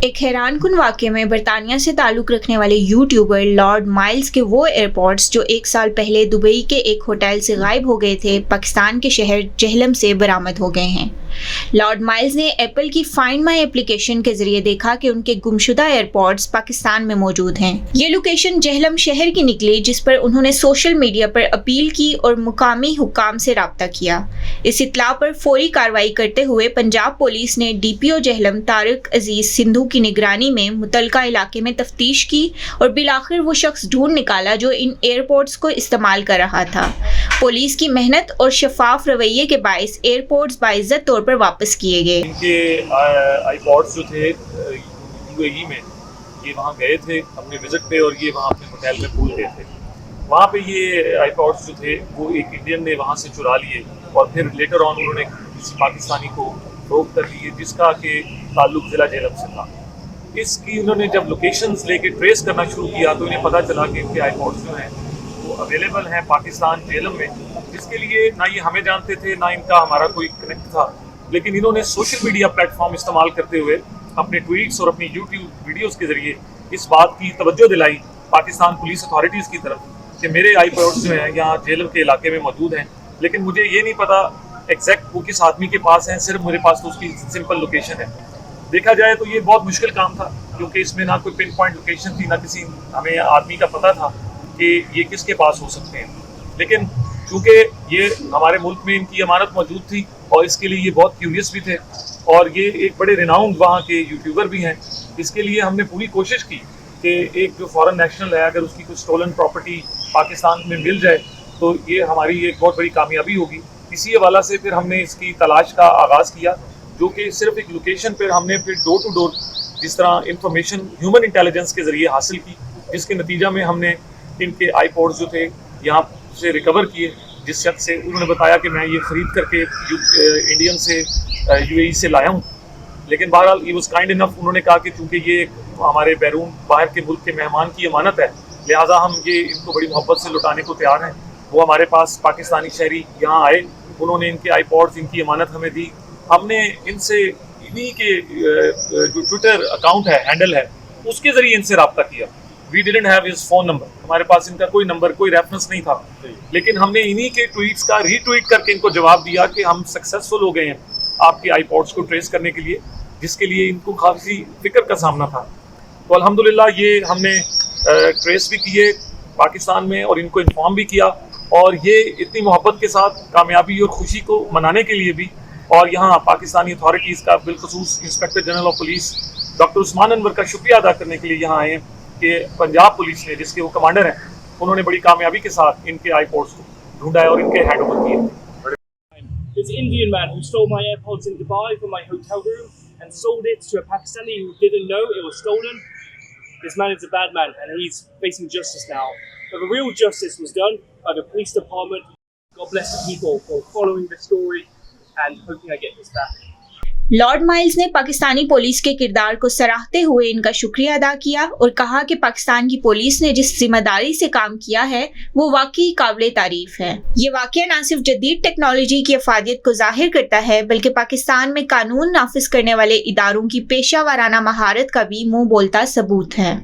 ایک حیران کن واقعے میں برطانیہ سے تعلق رکھنے والے یوٹیوبر لارڈ مائلز کے وہ ایئرپورٹس جو 1 سال پہلے دبئی کے ایک ہوٹل سے غائب ہو گئے تھے، پاکستان کے شہر جہلم سے برآمد ہو گئے ہیں۔ لارڈ مائلز نے ایپل کی فائنڈ مائی اپلیکیشن کے ذریعے دیکھا کہ ان کے گمشدہ ایئرپورٹس پاکستان میں موجود ہیں۔ یہ لوکیشن جہلم شہر کی نکلی، جس پر انہوں نے سوشل میڈیا پر اپیل کی اور مقامی حکام سے رابطہ کیا۔ اس اطلاع پر فوری کارروائی کرتے ہوئے پنجاب پولیس نے ڈی پی او جہلم طارق عزیز سندھو کی نگرانی میں متعلقہ علاقے میں تفتیش کی اور بالآخر وہ شخص ڈھونڈ نکالا جو ان ایئرپورٹس کو استعمال کر رہا تھا۔ پولیس کی محنت اور شفاف رویے کے باعث ایئرپورٹس باعزت طور پر واپس کیے گئے۔ ان کے آئی پوڈس جو تھے یو اے ای میں، یہ وہاں گئے تھے اپنے وزٹ پہ اور یہ وہاں اپنے ہوٹل میں بھول گئے تھے۔ وہاں پہ یہ آئی پوڈس جو تھے وہ ایک انڈین نے وہاں سے چرا لیے اور پھر لیٹر آن انہوں نے کسی پاکستانی کو فروخت کر دیے، جس کا کہ تعلق ضلع جہلم سے تھا۔ اس کی انہوں نے جب لوکیشنز لے کے ٹریس کرنا شروع کیا تو انہیں پتہ چلا کہ ان کے آئی پوڈس جو ہیں وہ اویلیبل ہیں پاکستان جہلم میں، جس کے لیے نہ یہ ہمیں جانتے تھے نہ ان کا ہمارا کوئی کنیکٹ تھا، لیکن انہوں نے سوشل میڈیا پلیٹ فارم استعمال کرتے ہوئے اپنے ٹویٹس اور اپنی یوٹیوب ویڈیوز کے ذریعے اس بات کی توجہ دلائی پاکستان پولیس اتھارٹیز کی طرف کہ میرے آئی پوڈس جو ہیں یہاں جہلم کے علاقے میں موجود ہیں، لیکن مجھے یہ نہیں پتا ایگزیکٹ وہ کس آدمی کے پاس ہیں، صرف میرے پاس تو اس کی سمپل لوکیشن ہے۔ دیکھا جائے تو یہ بہت مشکل کام تھا، کیونکہ اس میں نہ کوئی پن پوائنٹ لوکیشن تھی، نہ کسی ہمیں آدمی کا پتہ تھا کہ یہ کس کے پاس ہو سکتے ہیں۔ لیکن چونکہ یہ ہمارے ملک میں ان کی امانت موجود تھی اور اس کے لیے یہ بہت کیوریس بھی تھے اور یہ ایک بڑے ریناؤنڈ وہاں کے یوٹیوبر بھی ہیں، اس کے لیے ہم نے پوری کوشش کی کہ ایک جو فارن نیشنل ہے اگر اس کی کوئی اسٹولن پراپرٹی پاکستان میں مل جائے تو یہ ہماری ایک بہت بڑی کامیابی ہوگی۔ اسی حوالہ سے پھر ہم نے اس کی تلاش کا آغاز کیا، جو کہ صرف ایک لوکیشن پر ہم نے پھر ڈور ٹو ڈور جس طرح انفارمیشن ہیومن انٹیلیجنس کے ذریعے حاصل کی، جس کے نتیجہ میں ہم نے ان کے آئی پوڈز جو تھے یہاں سے ریکور کیے، جس شخص سے انہوں نے بتایا کہ میں یہ خرید کر کے انڈین سے یو اے ای سے لایا ہوں۔ لیکن بہرحال ہی واز کائنڈ انف، انہوں نے کہا کہ چونکہ یہ ہمارے بیرون باہر کے ملک کے مہمان کی امانت ہے، لہٰذا ہم یہ ان کو بڑی محبت سے لوٹانے کو تیار ہیں۔ وہ ہمارے پاس پاکستانی شہری یہاں آئے، انہوں نے ان کے آئی پوڈز ان کی امانت ہمیں دی۔ ہم نے ان سے انہی کے جو ٹویٹر اکاؤنٹ ہے، ہینڈل ہے، اس کے ذریعے ان سے رابطہ کیا۔ We didn't have his phone number, ہمارے پاس ان کا کوئی نمبر، کوئی ریفرنس نہیں تھا، لیکن ہم نے انہی کے ٹویٹس کا ری ٹویٹ کر کے ان کو جواب دیا کہ ہم سکسیزفل ہو گئے ہیں آپ کے آئی پوڈس کو ٹریس کرنے کے لیے، جس کے لیے ان کو کافی فکر کا سامنا تھا۔ تو الحمدللہ یہ ہم نے ٹریس بھی کیے پاکستان میں اور ان کو انفارم بھی کیا، اور یہ اتنی محبت کے ساتھ کامیابی اور خوشی کو منانے کے لیے بھی، اور یہاں پاکستانی اتھارٹیز کا بالخصوص inspector general of police doctor Usman Anwar کا شکریہ ادا کرنے کے لیے یہاں آئے ہیں کہ پنجاب پولیس نے، جس کے وہ کمانڈر ہیں، انہوں نے بڑی کامیابی کے ساتھ ان کے آئی پوڈس کو ڈھونڈا ہے اور ان کے ہینڈ اوور کیے۔ This Indian man who stole my AirPods in Dubai from my hotel room and sold it to a Pakistani who didn't know it was stolen. This man is a bad man and he's facing justice now. But the real justice was done by the police department. God bless the people for following the story and hoping I get this back. Lord miles نے Pakistani police کے کردار کو سراہتے ہوئے ان کا شکریہ ادا کیا اور کہا کہ پاکستان کی پولیس نے جس ذمہ داری سے کام کیا ہے وہ واقعی قابل تعریف ہے۔ یہ واقعہ نہ صرف جدید ٹیکنالوجی کی افادیت کو ظاہر کرتا ہے بلکہ پاکستان میں قانون نافذ کرنے والے اداروں کی پیشہ ورانہ مہارت کا بھی منہ بولتا ثبوت ہے۔